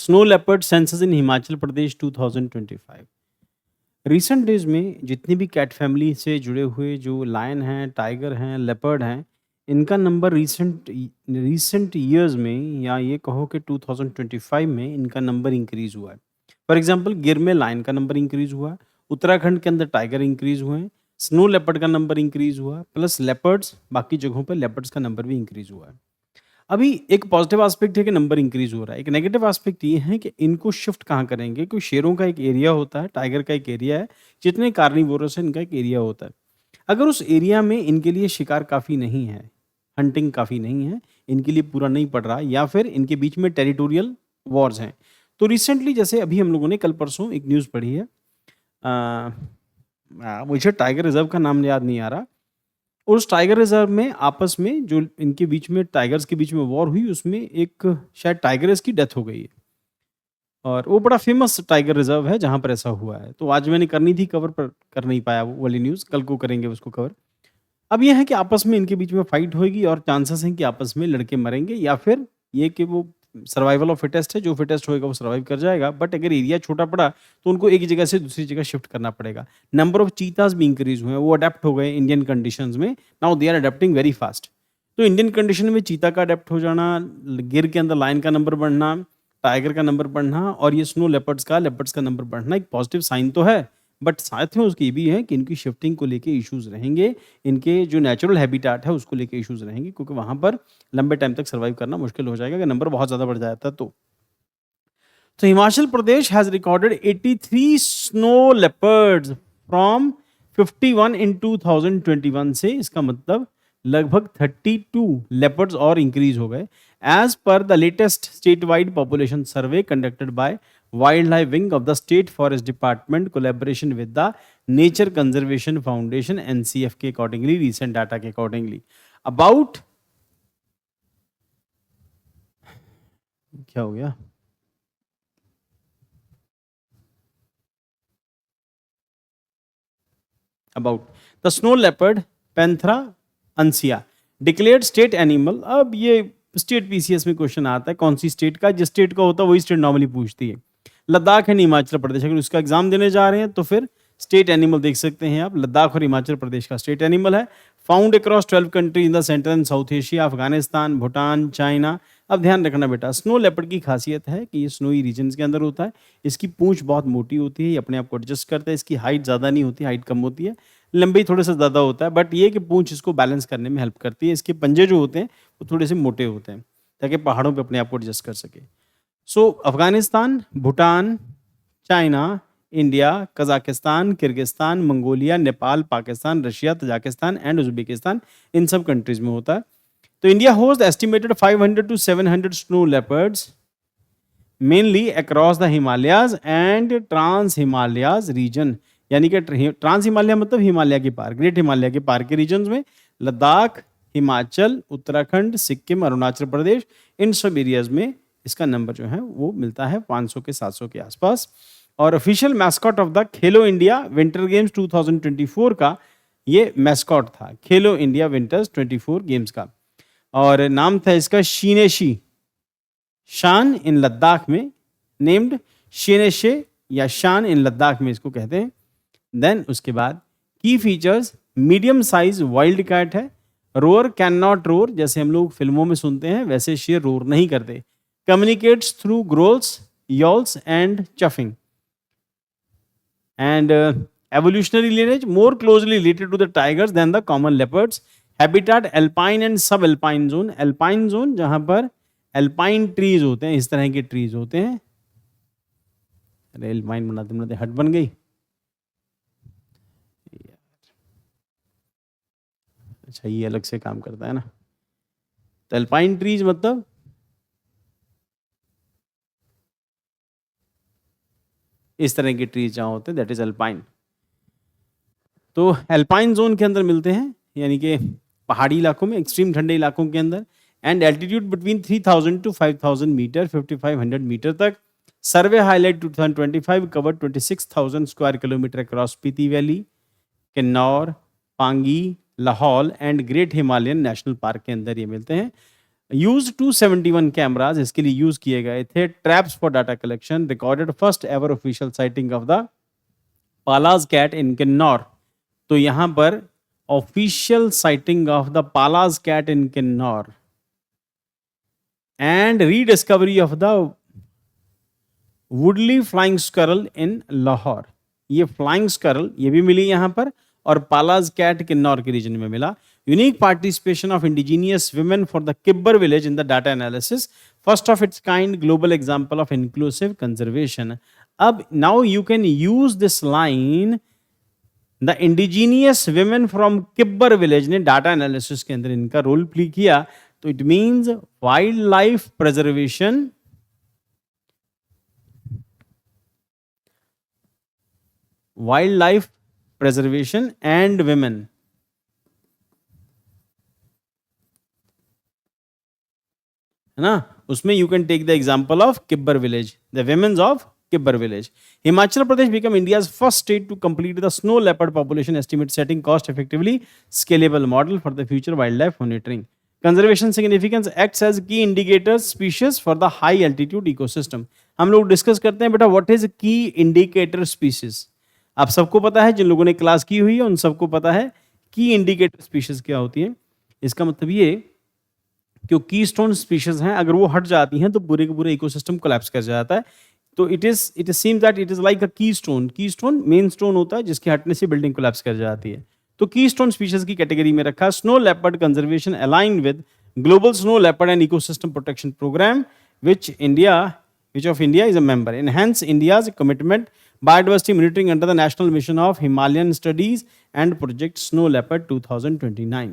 Snow leopard census इन Himachal Pradesh 2025। Recent days में जितनी भी कैट फैमिली से जुड़े हुए जो लायन हैं, टाइगर हैं, लेपर्ड हैं, इनका नंबर रीसेंट ईयर्स में या ये कहो कि 2025 में इनका नंबर इंक्रीज़ हुआ है। फॉर एग्ज़ाम्पल गिर में लायन का नंबर इंक्रीज़ हुआ है, उत्तराखंड के अंदर टाइगर इंक्रीज़ हुए हैं, स्नो लेपर्ड का नंबर इंक्रीज़ हुआ है, प्लस लेपर्ड्स बाकी जगहों पे लेपर्ड्स का नंबर भी इंक्रीज़ हुआ है। अभी एक पॉजिटिव एस्पेक्ट है कि नंबर इंक्रीज़ हो रहा है। एक नेगेटिव एस्पेक्ट ये है कि इनको शिफ्ट कहाँ करेंगे? क्योंकि शेरों का एक एरिया होता है, टाइगर का एक एरिया है, जितने कार्निवोरस हैं इनका एक एरिया होता है। अगर उस एरिया में इनके लिए शिकार काफ़ी नहीं है, हंटिंग काफ़ी नहीं है, इनके लिए पूरा नहीं पड़ रहा या फिर इनके बीच में टेरिटोरियल वॉर्स हैं। तो रिसेंटली जैसे अभी हम लोगों ने कल परसों एक न्यूज़ पढ़ी है। मुझे टाइगर रिज़र्व का नाम याद नहीं आ रहा। और उस टाइगर रिज़र्व में आपस में जो इनके बीच में टाइगर्स के बीच में वॉर हुई, उसमें एक शायद टाइग्रेस की डेथ हो गई है। और वो बड़ा फ़ेमस टाइगर रिज़र्व है जहाँ पर ऐसा हुआ है। तो आज मैंने करनी थी कवर पर कर नहीं पाया वो वाली न्यूज़, कल को करेंगे उसको कवर। अब ये है कि आपस में इनके बीच में फाइट होएगी और चांसेस हैं कि आपस में लड़के मरेंगे या फिर ये कि वो सर्वाइवल ऑफ फिटेस्ट है, जो फिटेस्ट होएगा वो सर्वाइव कर जाएगा। बट अगर एरिया छोटा पड़ा तो उनको एक जगह से दूसरी जगह शिफ्ट करना पड़ेगा। नंबर ऑफ चीतास भी इंक्रीज हुए हैं, वो अडेप्ट हो गए इंडियन कंडीशंस में। Now they are adapting very fast. तो इंडियन कंडीशन में चीता का अडेप्ट हो जाना, गिर के अंदर लायन का नंबर बढ़ना, टाइगर का नंबर बढ़ना और ये स्नो लेपर्ड्स का नंबर बढ़ना एक पॉजिटिव साइन तो है। बट साथ में उसकी ये भी है कि इनकी शिफ्टिंग को लेके इश्यूज रहेंगे, इनके जो नेचुरल हैबिटाट है उसको लेके इश्यूज रहेंगे, क्योंकि वहां पर लंबे टाइम तक सर्वाइव करना मुश्किल हो जाएगा अगर नंबर बहुत ज़्यादा बढ़ जाता है तो Himachal Pradesh has recorded 83 snow leopards from 51 in 2021 से इसका मतलब लगभग 32 लेपर्ड्स और इंक्रीज हो गए as per the latest statewide population survey conducted by wildlife wing of the state forest department collaboration with the nature conservation foundation NCF के accordingly, recent data के accordingly about क्या हो गया about the snow leopard Panthera ansia declared state animal। अब ये state PCS में question आता है कौन सी स्टेट का, जिस स्टेट का होता है वही स्टेट नॉर्मली पूछती है। लद्दाख एंड हिमाचल प्रदेश, अगर उसका एग्जाम देने जा रहे हैं तो फिर स्टेट एनिमल देख सकते हैं आप। लद्दाख और हिमाचल प्रदेश का स्टेट एनिमल है। Found across 12 country in the central and south Asia, Afghanistan, Bhutan, China. अब ध्यान रखना बेटा, स्नो लेपर्ड की खासियत है कि ये स्नोई रीजन के अंदर होता है। इसकी पूंछ बहुत मोटी होती है, ये अपने आप को एडजस्ट करता है। इसकी हाइट ज़्यादा नहीं होती, हाइट कम होती है, लंबाई थोड़ा सा ज़्यादा होता है। बट ये कि पूंछ इसको बैलेंस करने में हेल्प करती है। इसके पंजे जो होते हैं वो थोड़े से मोटे होते हैं ताकि पहाड़ों पे अपने आप को एडजस्ट कर सके। So Afghanistan, Bhutan, China, India, Kazakhstan, Kyrgyzstan, Mongolia, Nepal, Pakistan, Russia, Tajikistan and Uzbekistan, इन सब कंट्रीज में होता है। तो India host estimated 500 to 700 snow leopards mainly across the Himalayas and trans Himalayas region. यानी कि ट्रांस हिमालय मतलब हिमालय के पार, ग्रेट हिमालय के पार के रीजन में लद्दाख, हिमाचल, उत्तराखंड, सिक्किम, अरुणाचल प्रदेश, इन सब एरियाज में इसका नंबर जो है वो मिलता है 500 के 700 के आसपास। और official mascot of the Khelo India winter games 2024 का ये मैस्कॉट था, खेलो इंडिया विंटर्स 24 गेम्स का। और नाम था इसका शीनेशी, शान इन लद्दाख में, नेम्ड शीनेशे या शान इन लद्दाख में इसको कहते हैं। देन उसके बाद की features, medium size wild cat है, रोअर कैन नॉट रोर, जैसे हम लोग फिल्मों में सुनते हैं वैसे शेर रोर नहीं करते, communicates through growls, yowls and chuffing and evolutionary lineage more closely related to the tigers than the common leopards। habitat alpine and subalpine zone, alpine zone जहां पर alpine trees होते हैं, इस तरह के trees होते हैं। अरे alpine बनाते बनाते हट बन गई अच्छा, ये अलग से काम करता है ना। तो alpine trees मतलब इस तरह के ट्रीज जहाँ होते हैं दैट इज अल्पाइन। तो अल्पाइन जोन के अंदर मिलते हैं, यानी कि पहाड़ी इलाकों में, एक्सट्रीम ठंडे इलाकों के अंदर। And altitude between 3000 to 5000 metre, 5500 metre तक। Survey highlight 2025 cover 26,000 square kilometre across Spiti Valley, Kinnaur, Pangi, Lahaul and Great Himalayan National Park के अंदर ये मिलते हैं। यूज 271 कैमराज इसके लिए यूज किए गए थे. Traps for data collection. Recorded first ever official sighting of the Pallas cat in Kinnaur. तो यहां पर official sighting of the Pallas cat in Kinnaur and rediscovery of the woolly flying squirrel in Lahaul. ये flying स्करल ये भी मिली यहां पर और पालाज कैट किन्नौर के रीजन में मिला. Unique participation of indigenous women for the Kibber village in the data analysis. First of its kind global example of inclusive conservation. अब now you can use this line, the indigenous women from Kibber village ने data analysis के अंदर इनका role play किया. तो it means wildlife preservation, wildlife preservation and women. है ना, उसमें you can take the example of Kibber village, the women's of Kibber village. Himachal Pradesh become India's first state to complete the snow leopard population estimate, setting cost effectively scalable model for the future wildlife monitoring. Conservation significance acts as key indicators species for the high altitude ecosystem. हम लोग discuss करते हैं बेटा what is की indicator species. आप सबको पता है, जिन लोगों ने क्लास की हुई है उन सबको पता है की इंडिकेटर स्पीशीज क्या होती है. इसका मतलब ये कि कीस्टोन स्पीशीज हैं, अगर वो हट जाती हैं तो पूरे के पूरे इकोसिस्टम कोलैप्स कर जाता है. तो it is seems that it is like a keystone. Keystone main stone होता है जिसके हटने से बिल्डिंग कोलैप्स कर जाती है. तो कीस्टोन स्पीशीज की कैटेगरी में रखा. Snow leopard conservation aligned with global snow leopard and ecosystem protection programme which of India is a member. Enhance India's commitment biodiversity monitoring under the National Mission of Himalayan Studies and Project Snow Leopard 2029.